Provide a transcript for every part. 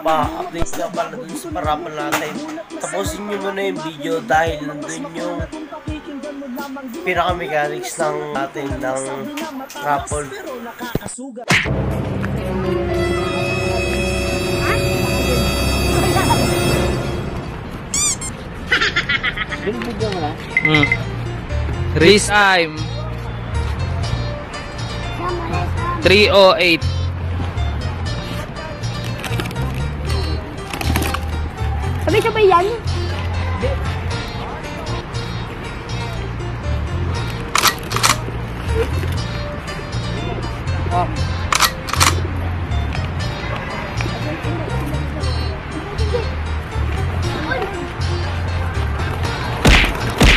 tropa, update ka pala dun sa parapan natin. Tapusin nyo muna yung video dahil nandun yung pinaka-mechanics ng natin ng raffle. Race time 3:08. Sabay-sabay yan. Oh.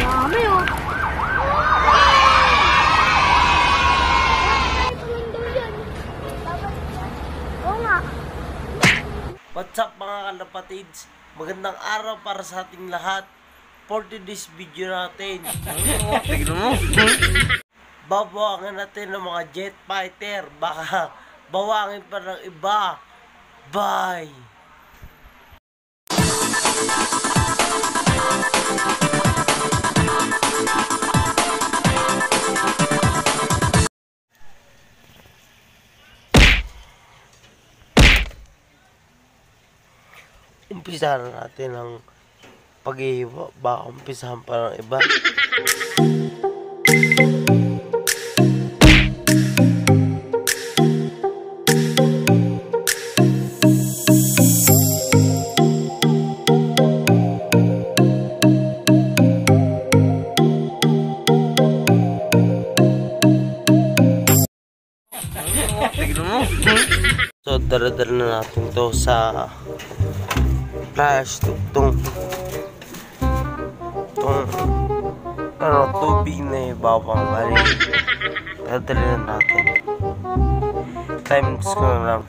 Dami oh. Oo nga. What's up mga kalapatids? Magandang araw para sa ating lahat. For today's video natin, babawangan natin ng mga jet fighter. Baka bawangin pa ng iba. Bye! Umpisahan natin ang pag-ihiwa. Baka umpisahan pa ng iba. So, dala-dala na natin to sa flash itong tubig na ibabang bali. Dala-dala na natin. Times ko na lang.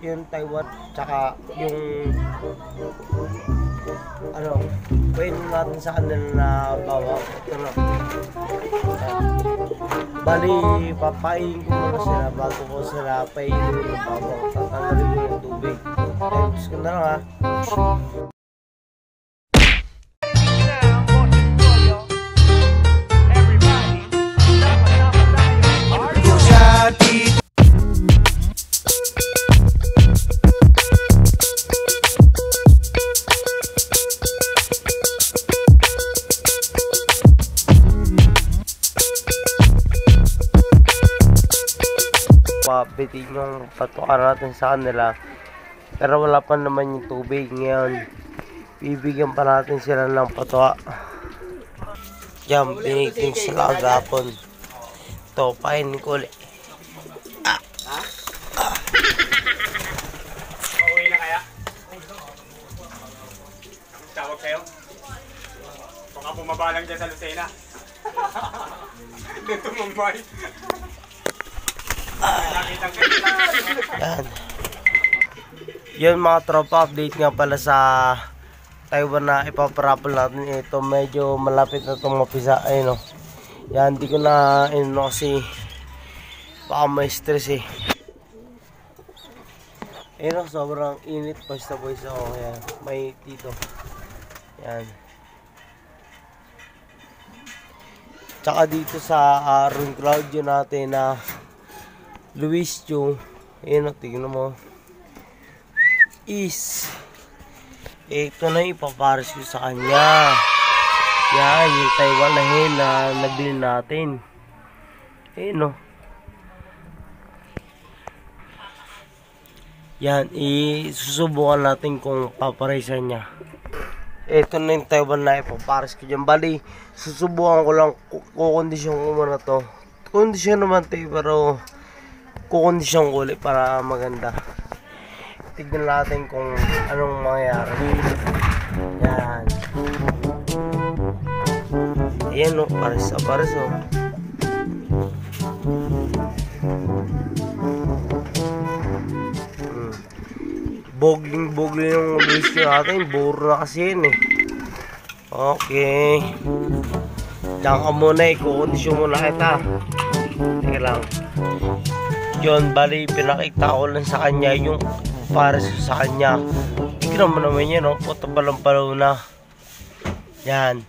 Yung Taiwan tsaka yung ano pwede natin sa kanila na bawa ito na bali papain ko muna sila bago ko sila painin ng bawa tatanggalin ko yung tubig times ko na lang ha. Pabitin yung patukan natin sa kanila pero wala pa naman yung tubig ngayon. Bibigyan pa natin sila ng patuka. Yan, binigyan sila agapon. Ito, painin ko ulit. Pauwi na kaya? Tawag kayo? Baka bumabalang dyan sa Lucena. Dito Mumbai. Yan. Yun mga tropa, update nga pala sa Taiwan na ipaparapol natin. Ito medyo malapit na itong mapisa. Ayun o. Yan, hindi ko na kasi baka may stress eh. Ayun o, sobrang init. Basta boys ako. Yan, may dito. Yan. Tsaka dito sa Ron Claudio natin na Luis Chu, ayun o, tignan mo is ito na ipapares ko sa kanya. Yan, yung Taiwan na hen na nabili natin. Ayun o. Yan, isusubukan natin kung paparesan niya. Ito na yung Taiwan na ipapares ko dyan. Bali, susubukan ko lang, kukondisyon ko muna to. Kondisyon naman tayo, pero kukondisyon ko ulit para maganda. tignan natin kung anong mangyayari. Yan. Ayan o, pares o. Bogling yung video natin. Buro na kasi yun eh. Okay. Diyan ka muna, ikukondisyon muna kita. Teka lang. Yun, bali pinakita ko lang sa kanya yung pares sa kanya. Tignan mo naman yan, no? Puto palang-palaw na. Yan.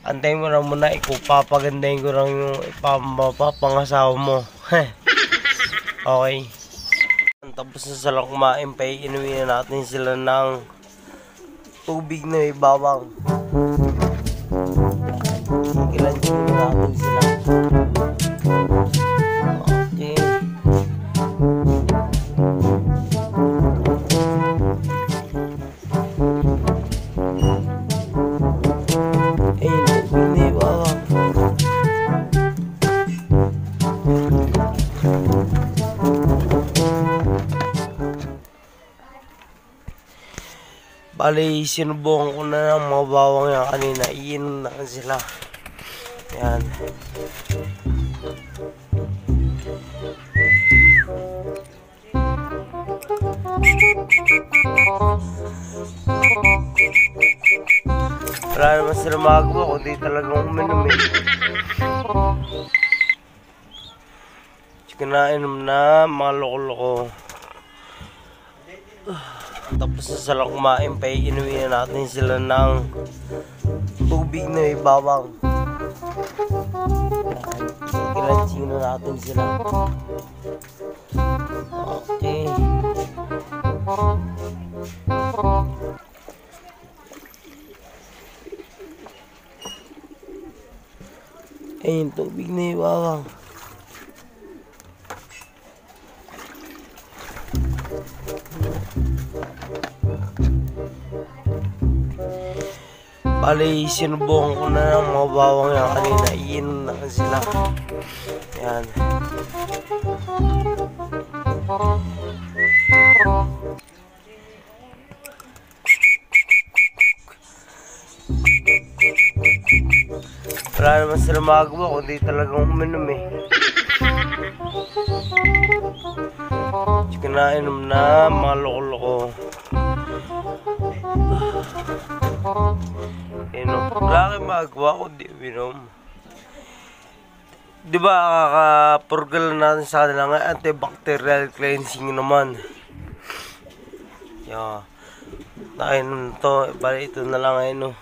Antayin mo na muna, papagandahin ko lang yung pangasawa mo. Okay. Tapos na silang kumain, inuwi na natin sila ng tubig na may bawang. Ilan-ilan natin sila. Okay. Ayun, tubig na may bawang. Bali, sinubukan ko na ng mga bawang yan kanina. Iinom na sila. Yan. Wala naman sila magawa kundi talagang uminom eh. Kinainom na mga loko-loko. Tapos na silang kumain, inuwi na natin sila ng tubig na may bawang. Kilansing na natin sila. Okay. Ayun, tubig na may bawang. Bali, sinubukan ko na ng mga bawang yan kanina. Iinom na sila. Yan. Wala naman sila magawa kundi talagang uminom eh. Kinainom na mga loko-loko. Wala kayong magawa kundi uminom. Diba kakapurgal natin sa kanila nga antibacterial cleansing naman. Yeah. Nainom to. Bali ito na lang ayun.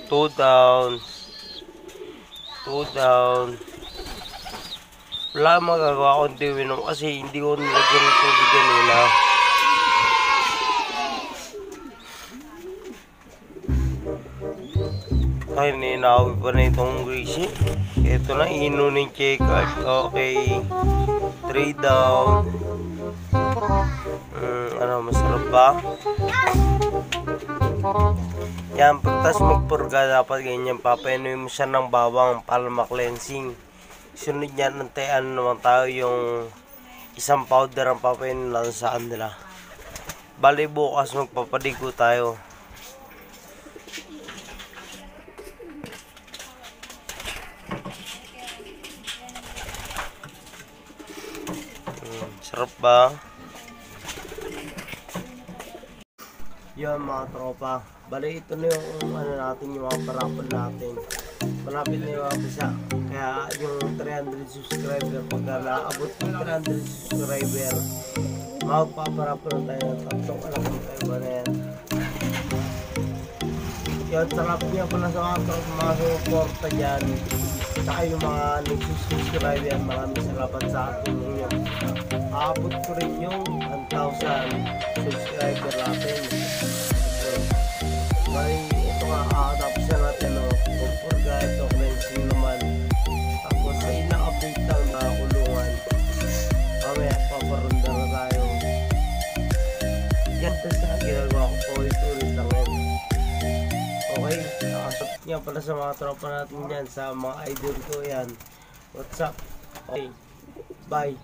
Two down. Wala magagawa kundi uminom kasi hindi ko nilagyan ng tubig kanina. Ay, ninawag pa na itong greasy. Ito na, inunin check card. Okay. 3 down. Ano, masarap ba? Yan, pagtas magpurga, dapat ganyan, papainuin mo siya ng bawang para ma-cleansing. Sunod yan, nantayan naman tayo yung isang powder ang papainuin natin sa kanila. Bali, bukas magpapadigo tayo. Sarap ba? Yan mga tropa. Bali, ito na yung ano natin, yung mga parapon natin. Malapit na yung mga bisa. Kaya yung 300 subscriber, pagka naabot ng 300 subscriber, magpaparapon na tayo ng tatlong alam mo tayo ba na yan. Yan, sarap niya pala sa mga sumuporta dyan. Saka yung mga nagsusubscriber, maraming salamat sa atin nyo. Aabot ko rin yung 1,000 subscriber natin. Bali, ito nga, tapos na natin, pagpurga, ito, cleansing naman. Tapos, sa ilang update lang na kulungan. Mamaya, paparunda na tayo. Yan, tapos na ginagawa ko, ulit-ulit lang yan. Shoutout nga pala sa mga tropa natin yan, sa mga idol ko yan. What's up? Okay, bye.